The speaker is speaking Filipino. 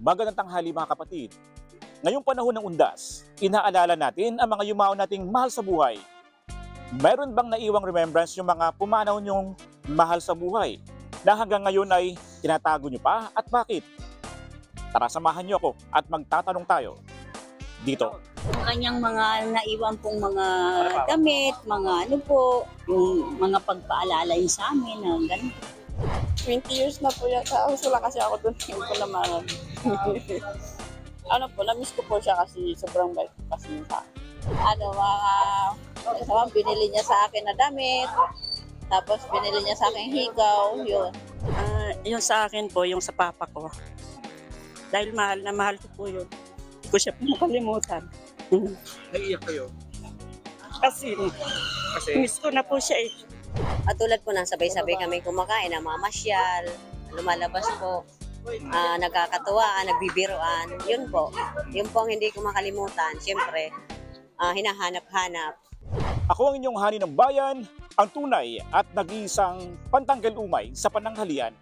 Magandang tanghali mga kapatid. Ngayong panahon ng undas, inaalala natin ang mga yumao nating mahal sa buhay. Meron bang naiwang remembrance yung mga pumanaw nyong mahal sa buhay na hanggang ngayon ay tinatago nyo pa at bakit? Tara, samahan nyo ako at magtatanong tayo dito. Ang kanyang mga naiwan pong mga damit, mga ano po, yung mga pagpaalala yun sa amin na ganun. 20 years na po yata. Wala kasi ako doon. Hindi ko naman. Ano po, na-miss ko po siya kasi sobrang bait kasi niya sa akin. Binili niya sa akin na damit, tapos binili niya sa akin higaw, yun. Yung sa akin po, yung sa papa ko. Dahil mahal na mahal ko po yun. Hindi ko siya po makalimutan. Naiiyak kayo? Kasi miss ko na po siya eh. At tulad po na sabay-sabay kami kumakain, namamasyal, lumalabas po, nagkakatuwaan, nagbibiroan. Yun po ang hindi ko makalimutan. Siyempre, hinahanap-hanap. Ako ang inyong hani ng bayan, ang tunay at nag-iisang pantanggal umay sa pananghalian.